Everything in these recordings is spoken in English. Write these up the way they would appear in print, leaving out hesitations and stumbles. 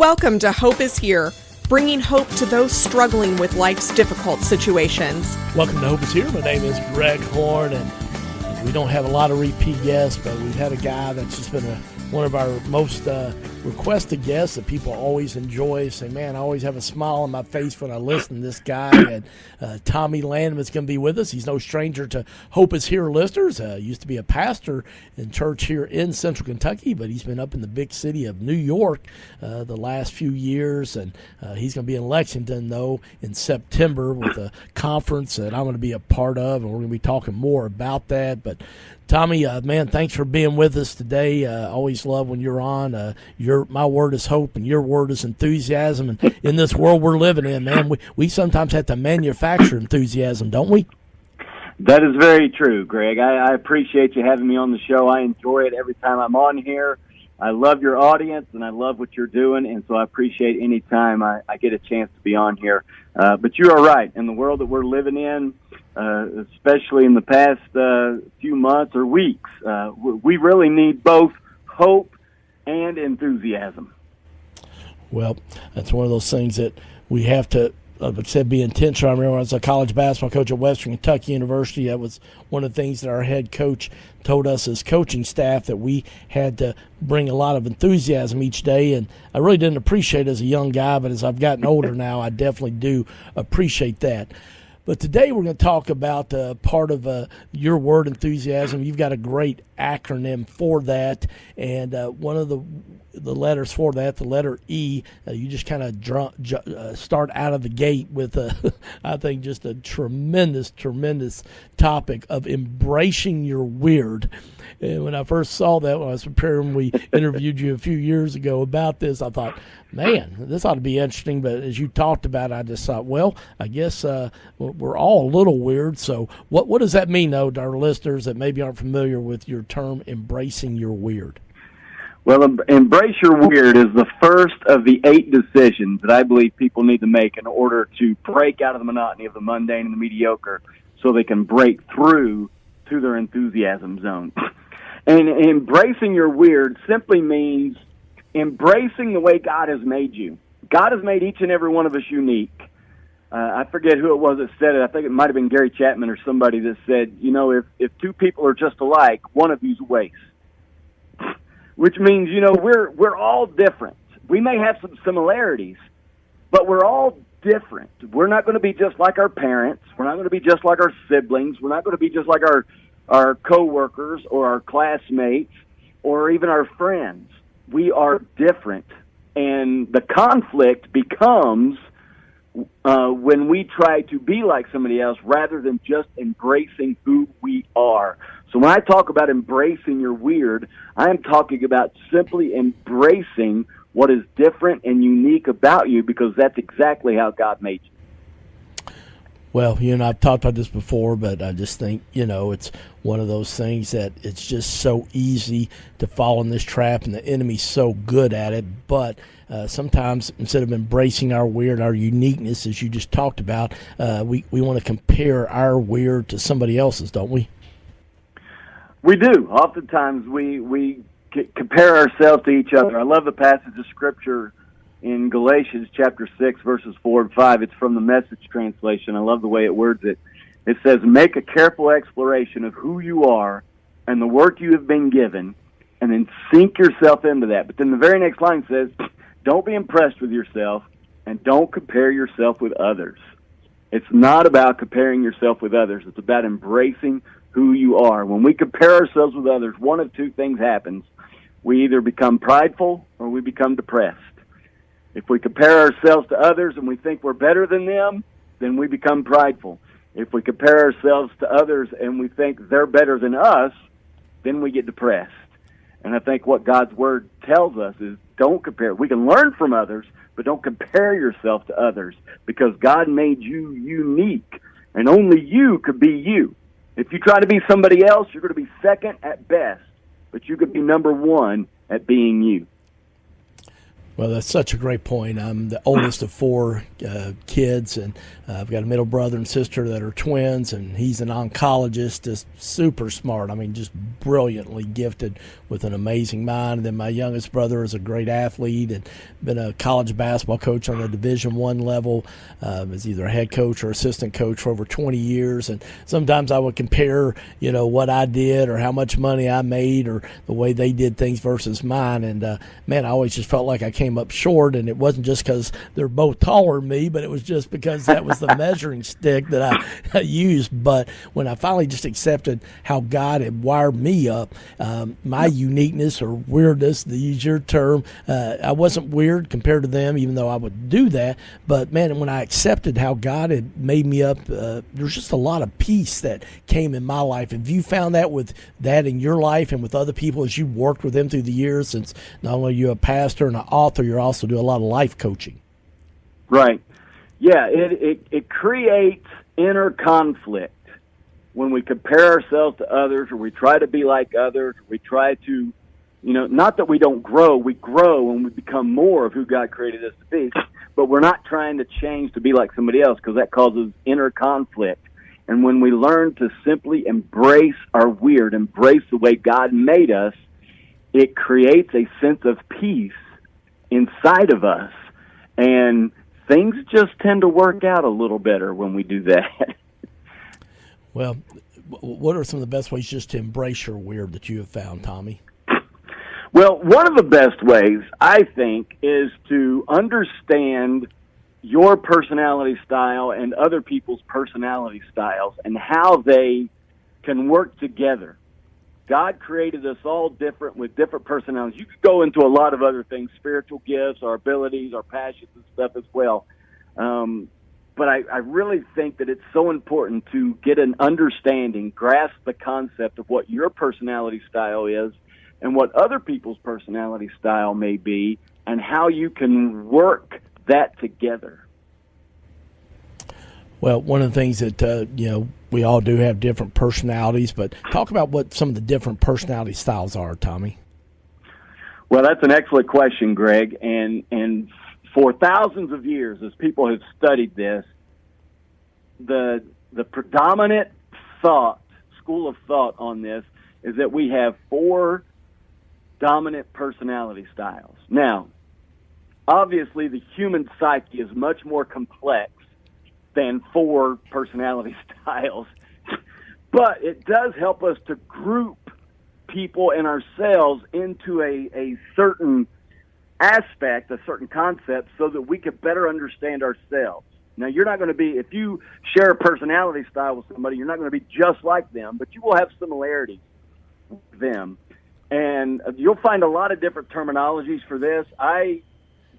Welcome to Hope is Here, bringing hope to those struggling with life's difficult situations. Welcome to Hope is Here. My name is GregJHorn, and we don't have a lot of repeat guests, but we've had a guy that's just been one of our most requested guests that people always enjoy. Say, man, I always have a smile on my face when I listen to this guy. And Tommy Lanham is going to be with us. He's no stranger to Hope is Here listeners. Used to be a pastor in church here in Central Kentucky, but he's been up in the big city of New York the last few years. And he's going to be in Lexington, though, in September with a conference that I'm going to be a part of, and we're going to be talking more about that. But Tommy, man, thanks for being with us today. Always love when you're on. My word is hope, and your word is enthusiasm. And in this world we're living in, man, we sometimes have to manufacture enthusiasm, don't we? That is very true, Greg. I appreciate you having me on the show. I enjoy it every time I'm on here. I love your audience, and I love what you're doing, and so I appreciate any time I get a chance to be on here. But you are right. In the world that we're living in, especially in the past few months or weeks, we really need both hope and enthusiasm. Well, that's one of those things that we have to, like I said, be intentional. I remember when I was a college basketball coach at Western Kentucky University, that was one of the things that our head coach told us as coaching staff, that we had to bring a lot of enthusiasm each day. And I really didn't appreciate it as a young guy, but as I've gotten older now, I definitely do appreciate that. But today we're going to talk about part of your word, enthusiasm. You've got a great acronym for that, and one of the letters for that, the letter E, you just kind of start out of the gate with, I think, just a tremendous topic of embracing your weird. And when I first saw that, when I was preparing, we interviewed you a few years ago about this, I thought, man, this ought to be interesting. But as you talked about it, I just thought, well, I guess we're all a little weird. So what does that mean, though, to our listeners that maybe aren't familiar with your term, embracing your weird? Well, embrace your weird is the first of the 8 decisions that I believe people need to make in order to break out of the monotony of the mundane and the mediocre so they can break through to their enthusiasm zone. And embracing your weird simply means embracing the way God has made you. God has made each and every one of us unique. I forget who it was that said it. I think it might have been Gary Chapman or somebody that said, you know, if 2 people are just alike, one of you's a waste. Which means, you know, we're all different. We may have some similarities, but we're all different. We're not going to be just like our parents. We're not going to be just like our siblings. We're not going to be just like our coworkers or our classmates or even our friends. We are different, and the conflict becomes when we try to be like somebody else rather than just embracing who we are. So when I talk about embracing your weird, I am talking about simply embracing what is different and unique about you, because that's exactly how God made you. Well, you know, I've talked about this before, but I just think, you know, it's one of those things that it's just so easy to fall in this trap, and the enemy's so good at it. But sometimes instead of embracing our weird, our uniqueness, as you just talked about, we want to compare our weird to somebody else's, don't we? We do. Oftentimes we compare ourselves to each other. I love the passage of Scripture in Galatians chapter 6, verses 4 and 5. It's from the Message translation. I love the way it words it. It says, make a careful exploration of who you are and the work you have been given, and then sink yourself into that. But then the very next line says, don't be impressed with yourself, and don't compare yourself with others. It's not about comparing yourself with others. It's about embracing who you are. When we compare ourselves with others, one of 2 things happens. We either become prideful or we become depressed. If we compare ourselves to others and we think we're better than them, then we become prideful. If we compare ourselves to others and we think they're better than us, then we get depressed. And I think what God's Word tells us is don't compare. We can learn from others, but don't compare yourself to others, because God made you unique, and only you could be you. If you try to be somebody else, you're going to be second at best, but you could be number 1 at being you. Well, that's such a great point. I'm the oldest of four kids, and I've got a middle brother and sister that are twins, and he's an oncologist, just super smart. I mean, just brilliantly gifted with an amazing mind. And then my youngest brother is a great athlete and been a college basketball coach on the Division I level, as either a head coach or assistant coach for over 20 years. And sometimes I would compare, what I did or how much money I made or the way they did things versus mine. And, man, I always just felt like I came up short, and it wasn't just because they're both taller than me, but it was just because that was the measuring stick that I used. But when I finally just accepted how God had wired me up, my uniqueness or weirdness, to use your term, I wasn't weird compared to them, even though I would do that. But, man, when I accepted how God had made me up, there's just a lot of peace that came in my life. Have you found that with that in your life and with other people as you worked with them through the years, since not only you're a pastor and an author, you're also doing a lot of life coaching? Right. Yeah, it creates inner conflict when we compare ourselves to others, or we try to be like others. We try to, not that we don't grow. We grow and we become more of who God created us to be, but we're not trying to change to be like somebody else, because that causes inner conflict. And when we learn to simply embrace our weird, embrace the way God made us, it creates a sense of peace inside of us. And things just tend to work out a little better when we do that. Well, what are some of the best ways just to embrace your weird that you have found, Tommy? Well, one of the best ways, I think, is to understand your personality style and other people's personality styles and how they can work together. God created us all different with different personalities. You could go into a lot of other things, spiritual gifts, our abilities, our passions and stuff as well. But I really think that it's so important to get an understanding, grasp the concept of what your personality style is and what other people's personality style may be, and how you can work that together. Well, one of the things that, we all do have different personalities, but talk about what some of the different personality styles are, Tommy. Well, that's an excellent question, Greg. And for thousands of years, as people have studied this, the predominant school of thought on this is that we have 4 dominant personality styles. Now, obviously, the human psyche is much more complex than 4 personality styles, but it does help us to group people and ourselves into a certain aspect, a certain concept, so that we can better understand ourselves. Now, you're not going to be, if you share a personality style with somebody, you're not going to be just like them, but you will have similarities with them. And you'll find a lot of different terminologies for this. I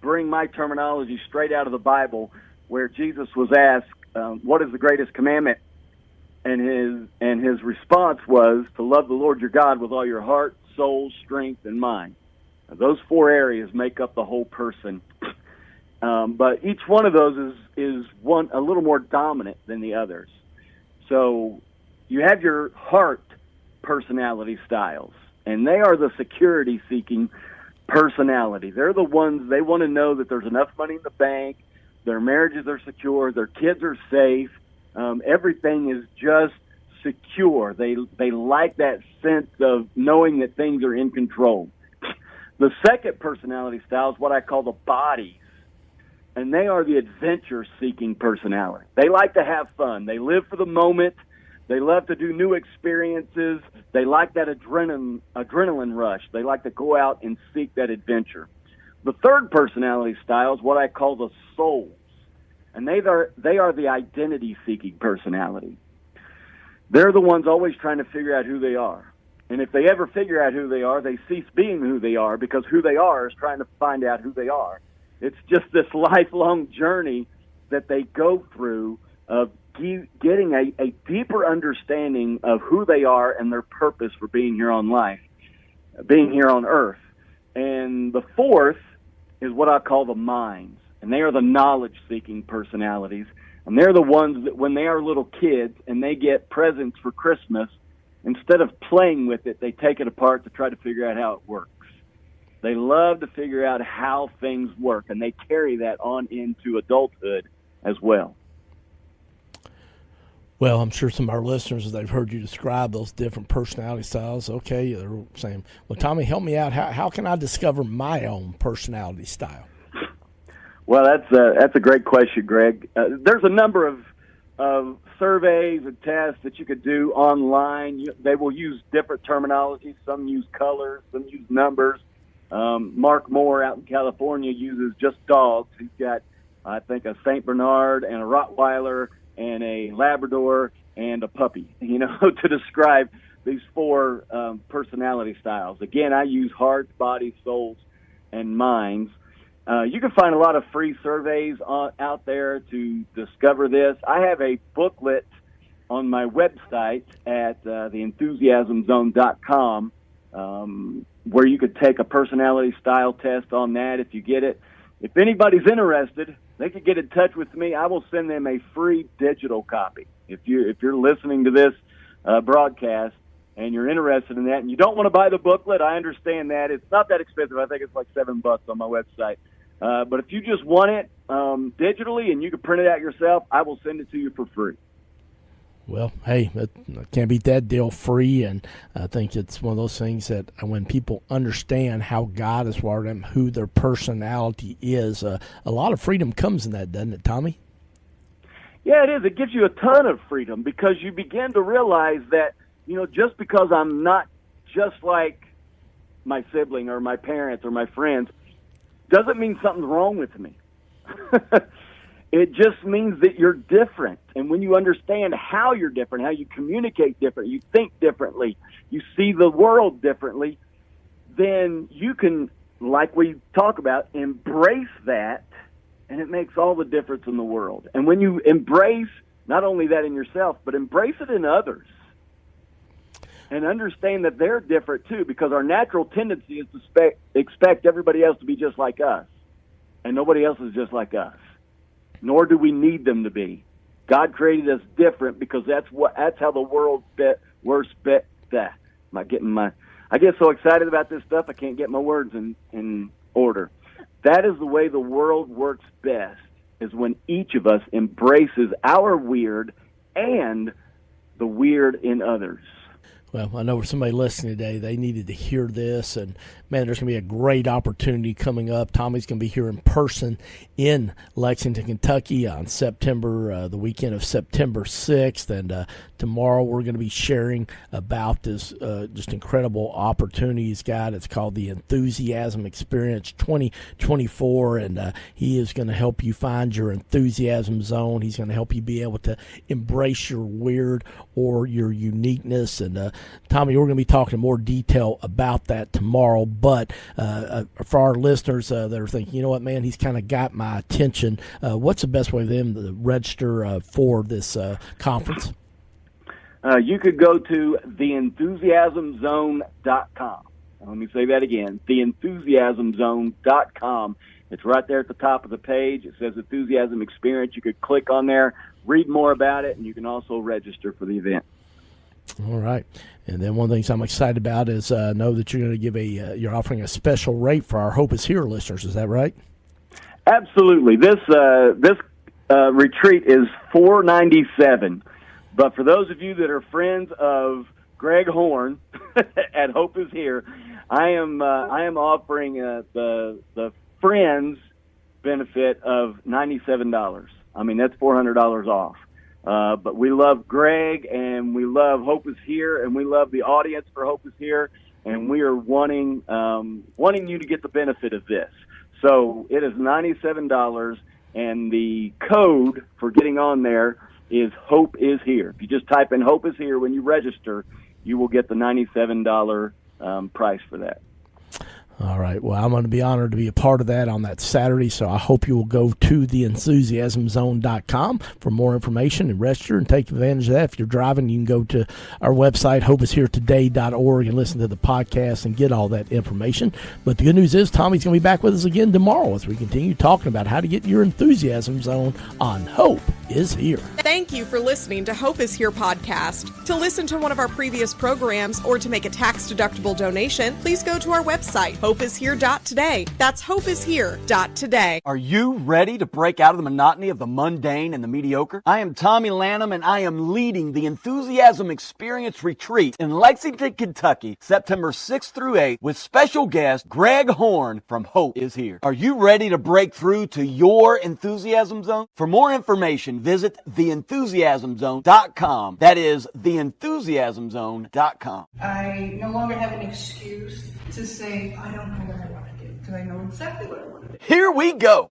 bring my terminology straight out of the Bible, where Jesus was asked, what is the greatest commandment? And his response was to love the Lord your God with all your heart, soul, strength, and mind. Now, those 4 areas make up the whole person. But each one of those is one a little more dominant than the others. So you have your heart personality styles, and they are the security-seeking personality. They're the ones, they want to know that there's enough money in the bank, their marriages are secure, their kids are safe, everything is just secure. They like that sense of knowing that things are in control. The second personality style is what I call the bodies, and they are the adventure-seeking personality. They like to have fun. They live for the moment. They love to do new experiences. They like that adrenaline rush. They like to go out and seek that adventure. The third personality style is what I call the souls, and they are the identity-seeking personality. They're the ones always trying to figure out who they are. And if they ever figure out who they are, they cease being who they are, because who they are is trying to find out who they are. It's just this lifelong journey that they go through of getting a deeper understanding of who they are and their purpose for being here on earth. And the fourth is what I call the minds, and they are the knowledge-seeking personalities. And they're the ones that when they are little kids and they get presents for Christmas, instead of playing with it, they take it apart to try to figure out how it works. They love to figure out how things work, and they carry that on into adulthood as well. Well, I'm sure some of our listeners, as they've heard you describe those different personality styles, okay, they're saying, well, Tommy, help me out. How can I discover my own personality style? Well, that's a great question, Greg. There's a number of surveys and tests that you could do online. They will use different terminology. Some use colors, some use numbers. Mark Moore out in California uses just dogs. He's got, I think, a St. Bernard and a Rottweiler and a Labrador and a puppy, to describe these four personality styles. Again, I use hearts, bodies, souls, and minds. You can find a lot of free surveys out there to discover this. I have a booklet on my website at theenthusiasmzone.com where you could take a personality style test on that if you get it. If anybody's interested, they could get in touch with me. I will send them a free digital copy. If you're listening to this broadcast and you're interested in that and you don't want to buy the booklet, I understand that. It's not that expensive. I think it's like $7 on my website. But if you just want it digitally and you can print it out yourself, I will send it to you for free. Well, hey, I can't beat that deal, free, and I think it's one of those things that when people understand how God has wired them, who their personality is, a lot of freedom comes in that, doesn't it, Tommy? Yeah, it is. It gives you a ton of freedom because you begin to realize that, just because I'm not just like my sibling or my parents or my friends doesn't mean something's wrong with me. It just means that you're different. And when you understand how you're different, how you communicate different, you think differently, you see the world differently, then you can, like we talk about, embrace that, and it makes all the difference in the world. And when you embrace not only that in yourself, but embrace it in others, and understand that they're different too, because our natural tendency is to expect everybody else to be just like us, and nobody else is just like us. Nor do we need them to be. God created us different because that's how the world works. I get so excited about this stuff I can't get my words in order. That is the way the world works best, is when each of us embraces our weird and the weird in others. Well, I know for somebody listening today, they needed to hear this, and man, there's going to be a great opportunity coming up. Tommy's going to be here in person in Lexington, Kentucky on the weekend of September 6th, and tomorrow we're going to be sharing about this just incredible opportunity he's got. It's called the Enthusiasm Experience 2024, and he is going to help you find your enthusiasm zone. He's going to help you be able to embrace your weird or your uniqueness, and Tommy, we're going to be talking in more detail about that tomorrow, but for our listeners that are thinking, you know what, man, he's kind of got my attention, what's the best way for them to register for this conference? You could go to theenthusiasmzone.com. Let me say that again, theenthusiasmzone.com. It's right there at the top of the page. It says Enthusiasm Experience. You could click on there, read more about it, and you can also register for the event. All right. And then one of the things I'm excited about is know that you're going to give you're offering a special rate for our Hope is Here listeners. Is that right? Absolutely. This retreat is $497. But for those of you that are friends of GregJHorn at Hope is Here, I am offering the friends benefit of $97. I mean, that's $400 off. But we love Greg, and we love Hope is Here, and we love the audience for Hope is Here, and we are wanting you to get the benefit of this. So it is $97, and the code for getting on there is Hope is Here. If you just type in Hope is Here when you register, you will get the $97 price for that. All right. Well, I'm going to be honored to be a part of that on that Saturday, so I hope you will go to theenthusiasmzone.com for more information and register and take advantage of that. If you're driving, you can go to our website, hopeisheretoday.org, and listen to the podcast and get all that information. But the good news is Tommy's going to be back with us again tomorrow as we continue talking about how to get your enthusiasm zone on Hope is Here. Thank you for listening to Hope is Here podcast. To listen to one of our previous programs or to make a tax-deductible donation, please go to our website, hopeishere.today. That's hopeishere.today. Are you ready to break out of the monotony of the mundane and the mediocre? I am Tommy Lanham, and I am leading the Enthusiasm Experience Retreat in Lexington, Kentucky, September 6th through 8th, with special guest GregJHorn from Hope is Here. Are you ready to break through to your enthusiasm zone? For more information, visit theenthusiasmzone.com. That is theenthusiasmzone.com. I no longer have an excuse to say, I don't know what I want to do, because I know exactly what I want to do. Here we go.